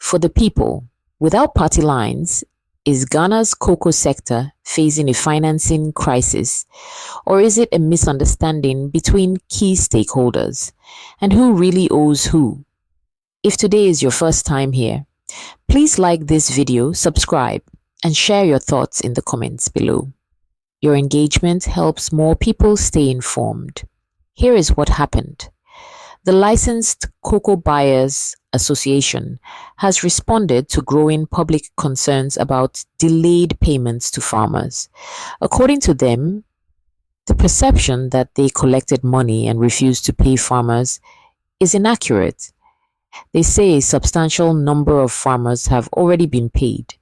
For the people, without party lines, is Ghana's cocoa sector facing a financing crisis, or is it a misunderstanding between key stakeholders? And who really owes who? If today is your first time here, please like this video, subscribe, and share your thoughts in the comments below. Your engagement helps more people stay informed. Here is what happened. The Licensed Cocoa Buyers Association has responded to growing public concerns about delayed payments to farmers. According to them, the perception that they collected money and refused to pay farmers is inaccurate. They say a substantial number of farmers have already been paid,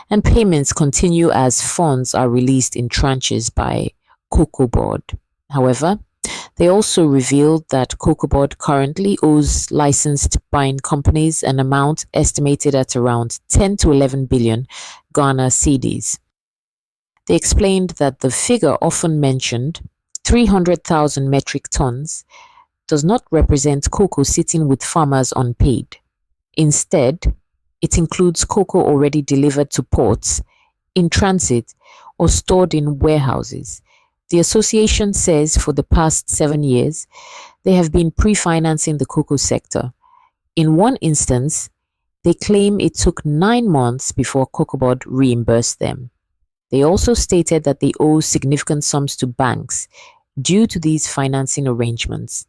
and payments continue as funds are released in tranches by COCOBOD. However, they also revealed that COCOBOD currently owes licensed buying companies an amount estimated at around 10 to 11 billion Ghana cedis. They explained that the figure often mentioned, 300,000 metric tons, does not represent cocoa sitting with farmers unpaid. Instead, it includes cocoa already delivered to ports, in transit, or stored in warehouses. The association says for the past 7 years, they have been pre-financing the cocoa sector. In one instance, they claim it took 9 months before COCOBOD reimbursed them. They also stated that they owe significant sums to banks due to these financing arrangements.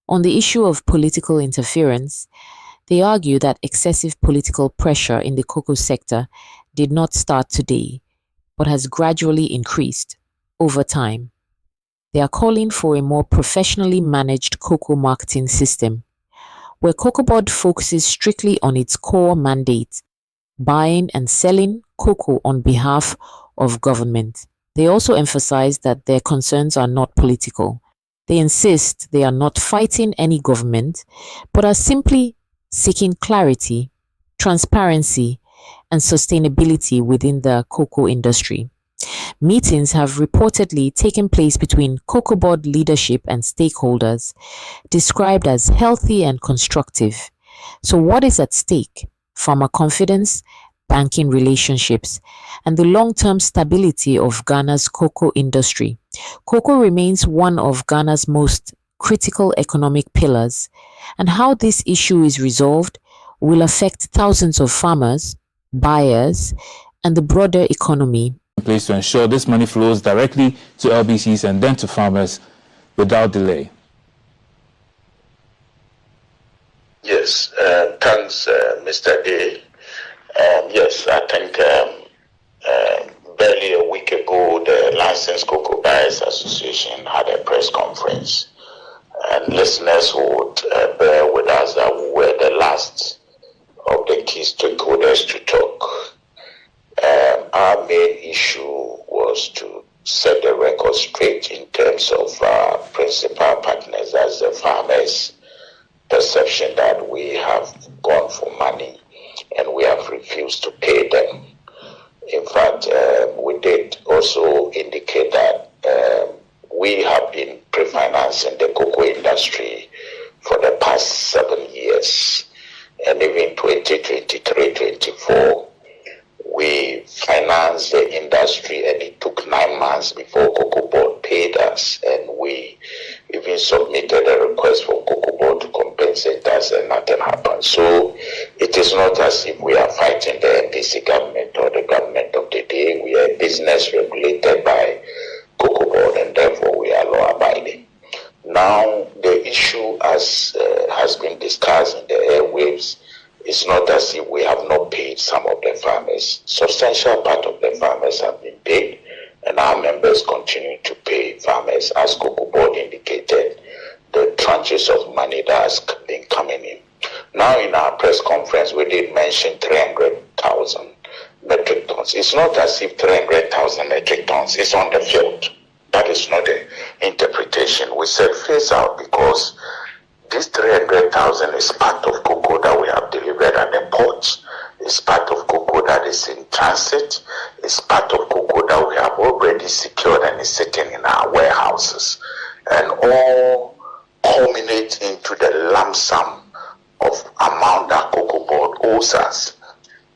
On the issue of political interference, they argue that excessive political pressure in the cocoa sector did not start today, but has gradually increased over time. They are calling for a more professionally managed cocoa marketing system, where COCOBOD focuses strictly on its core mandate, buying and selling cocoa on behalf of government. They also emphasize that their concerns are not political. They insist they are not fighting any government, but are simply seeking clarity, transparency, and sustainability within the cocoa industry. Meetings have reportedly taken place between COCOBOD leadership and stakeholders, described as healthy and constructive. So what is at stake? Farmer confidence, banking relationships, and the long-term stability of Ghana's cocoa industry. Cocoa remains one of Ghana's most critical economic pillars, and how this issue is resolved will affect thousands of farmers, buyers, and the broader economy. Place to ensure this money flows directly to LBCs and then to farmers without delay. Yes, thanks, Mr. A. Yes, I think barely a week ago, the Licensed Cocoa Buyers Association had a press conference, and listeners would bear with us that we were the last of the key stakeholders to talk. Our main issue was to set the record straight in terms of our principal partners as the farmers' perception that we have gone for money and we have refused to pay them. In fact, we did also indicate that we have been pre-financing the cocoa industry for the past 7 years, and even 2023-24. We financed the industry, and it took 9 months before COCOBOD paid us, and we even submitted a request for COCOBOD to compensate us, and nothing happened. So it is not as if we are fighting the NDC government or the government of the day. We are a business regulated by COCOBOD, and therefore we are law-abiding. Now, the issue as has been discussed in the airwaves, it's not as if we have not paid some of the farmers. Substantial part of the farmers have been paid, and our members continue to pay farmers. As COCOBOD indicated, the tranches of money that has been coming in. Now, in our press conference, we did mention 300,000 metric tons. It's not as if 300,000 metric tons is on the field. That is not the interpretation. We said phase out because this 300,000 is part of cocoa that we have delivered at the ports. It's part of cocoa that is in transit. It's part of cocoa that we have already secured and is sitting in our warehouses. And all culminate into the lump sum of amount that COCOBOD owes us,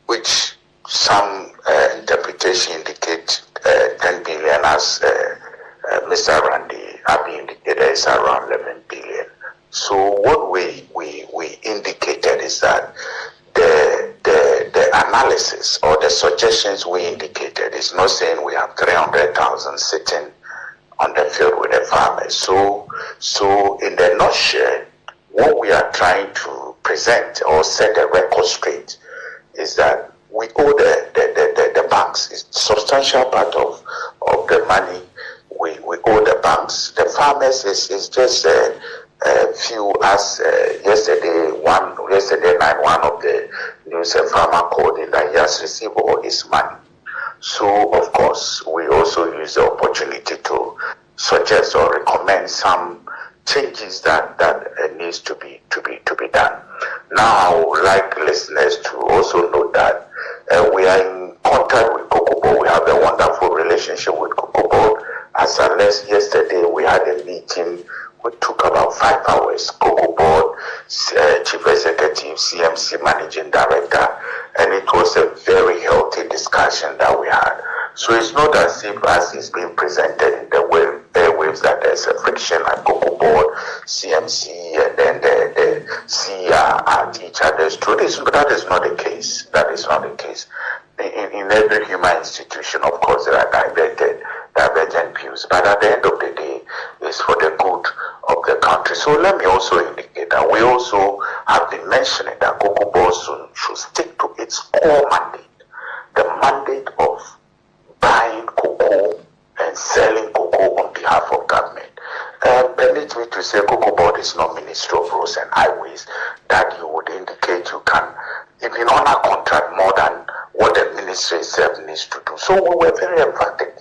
which some interpretation indicate 10 billion, as Mr. Randy Abi indicated, is around 11 billion. So what we indicated is that the analysis or the suggestions we indicated is not saying we have 300,000 sitting on the field with the farmers. So in the nutshell, what we are trying to present or set the record straight is that we owe the banks. It's a substantial part of the money we owe the banks. The farmers is just a few, as yesterday night one of the news, a farmer called in that he has received all his money. So of course we also use the opportunity to suggest or recommend some changes that needs to be done. Now I would like listeners to also know that we are in contact with COCOBOD. We have a wonderful relationship with COCOBOD. As yesterday we had a meeting which took about 5 hours. COCOBOD Chief Executive, CMC Managing Director, and it was a very healthy discussion that we had. So it's not as if, as is being presented in the airwaves, that there's a friction at COCOBOD, CMC, and then the CR at each other's throat. That is not the case. That is not the case. In every human institution, of course, there are divergent views, but at the end of the day, it's for the good of the country. So let me also indicate that we also have been mentioning that COCOBOD should stick to its core mandate, the mandate of buying cocoa and selling cocoa on behalf of government. Permit me to say COCOBOD is not Ministry of Roads and Highways that you would indicate you can even honor contract more than what the ministry itself needs to do. So we were very emphatic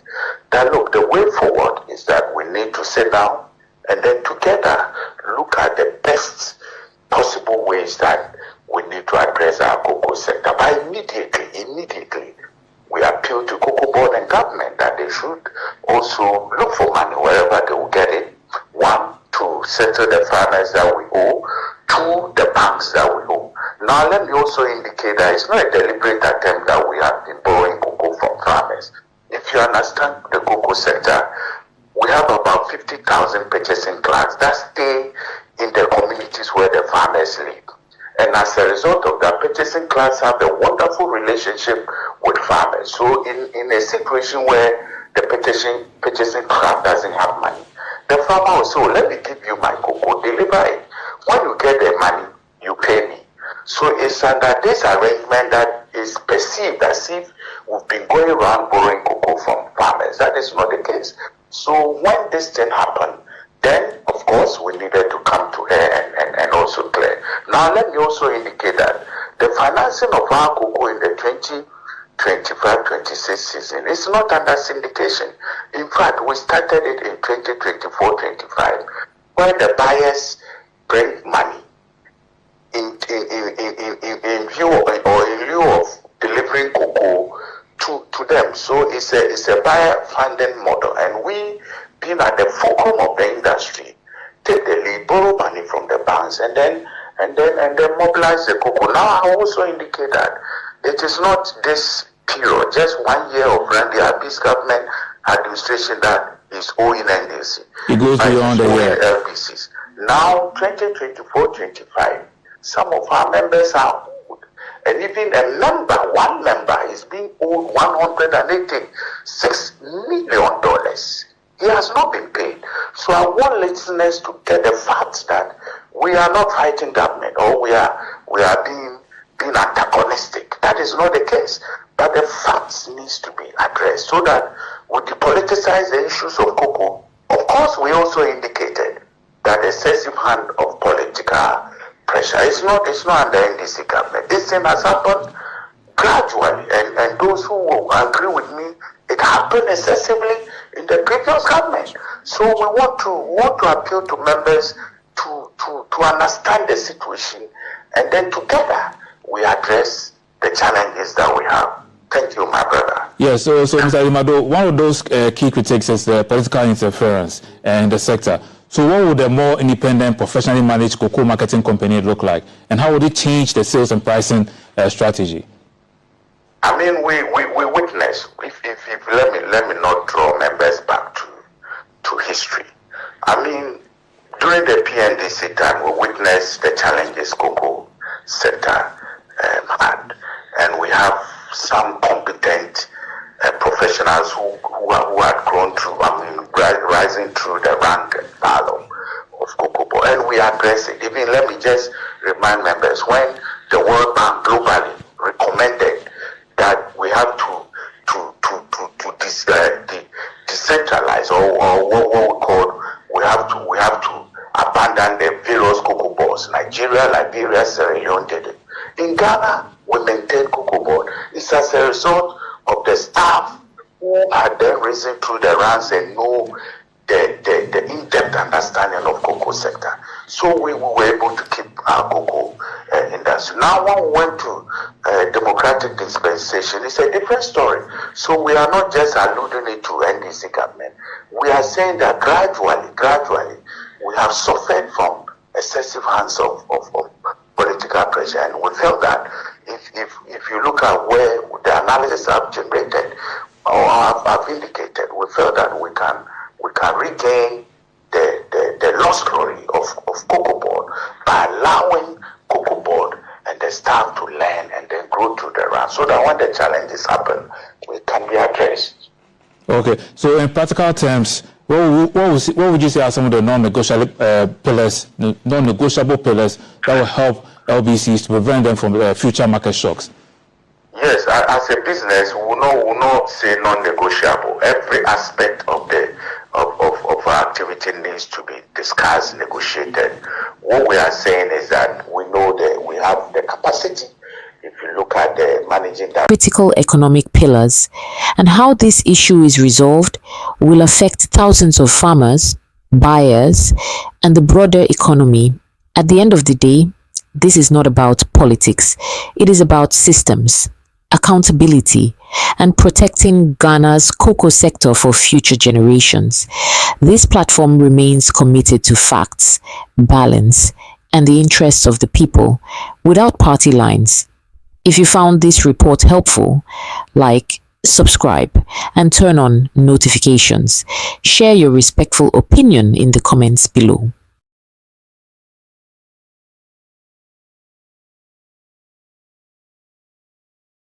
that look, the way forward is that we need to sit down and then together look at the best possible ways that we need to address our cocoa sector. But immediately we appeal to COCOBOD and government that they should also look for money wherever they will get it. One, to settle the farmers that we owe. Two, the banks that we owe. Now let me also indicate that it's not a deliberate attempt that we have been borrowing cocoa from farmers. If you understand the cocoa sector, we have about 50,000 purchasing clerks that stay in the communities where the farmers live. And as a result of that, purchasing clerks have a wonderful relationship with farmers. So in a situation where the purchasing clerk doesn't have money, the farmer will say, oh, let me give you my cocoa, deliver it. When you get the money, you pay me. So it's under this arrangement that is perceived as if we've been going around borrowing cocoa from farmers. That is not the case. So when this thing happened, then of course we needed to come to her and also clear. Now let me also indicate that the financing of our cocoa in the 2025-26 season is not under syndication. In fact, we started it in 2024-25, where the buyers bring money in lieu of delivering cocoa to them. So it's a buyer funding model, and we, being at the fulcrum of the industry, take the lead, borrow money from the banks, and then mobilize the cocoa. Now I also indicate that it is not this period, just 1 year of Randy Abi's government administration that is owing NDC. It goes beyond the year. LBCs. Now 2024-25, some of our members are owed, and even one member is being owed $186 million. He has not been paid. So I want listeners to get the facts that we are not fighting government or we are being antagonistic. That is not the case. But the facts needs to be addressed so that we depoliticize the issues of cocoa. Of course, we also indicated that excessive hand of political pressure is not under NDC government. This thing has happened gradually, and those who will agree with me, it happened excessively in the previous government. So we want to appeal to members to understand the situation, and then together we address the challenges that we have. Thank you, my brother. Yes, so Mr. Imado, one of those key critiques is the political interference in the sector. So what would a more independent, professionally managed cocoa marketing company look like? And how would it change the sales and pricing strategy? I mean, we witness, if let me not draw members back to history. I mean, during the PNDC time, we witnessed the challenges cocoa sector had, and we have some competent professionals who had grown through, rising through the rank and file of COCOBOD, and we address it. Even let me just remind members, when the World Bank globally recommended that we have to decentralize, or what we call, we have to abandon the various COCOBODs. Nigeria, Liberia, Sierra Leone did it. In Ghana, we maintain COCOBOD. It's as a result of the staff who are then risen through the ranks and know the in-depth understanding of cocoa sector. So we were able to keep our cocoa industry. Now when we went to democratic dispensation, it's a different story. So we are not just alluding it to NDC government. We are saying that gradually, we have suffered from excessive hands of political pressure, and we felt that if you look at where the analysis have generated or have indicated, we felt that we can regain the lost glory of COCOBOD by allowing COCOBOD and the staff to learn and then grow through the ranks, so that when the challenges happen, we can be addressed. Okay, so in practical terms, what would you say are some of the non-negotiable pillars that will help LBCs to prevent them from future market shocks? Yes, as a business, we will not say non-negotiable. Every aspect of our activity needs to be discussed, negotiated. What we are saying is that we know that we have the capacity. If you look at the managing that critical economic pillars, and how this issue is resolved will affect thousands of farmers, buyers, and the broader economy. At the end of the day, this is not about politics. It is about systems, accountability, and protecting Ghana's cocoa sector for future generations. This platform remains committed to facts, balance, and the interests of the people without party lines. If you found this report helpful, like, subscribe, and turn on notifications. Share your respectful opinion in the comments below.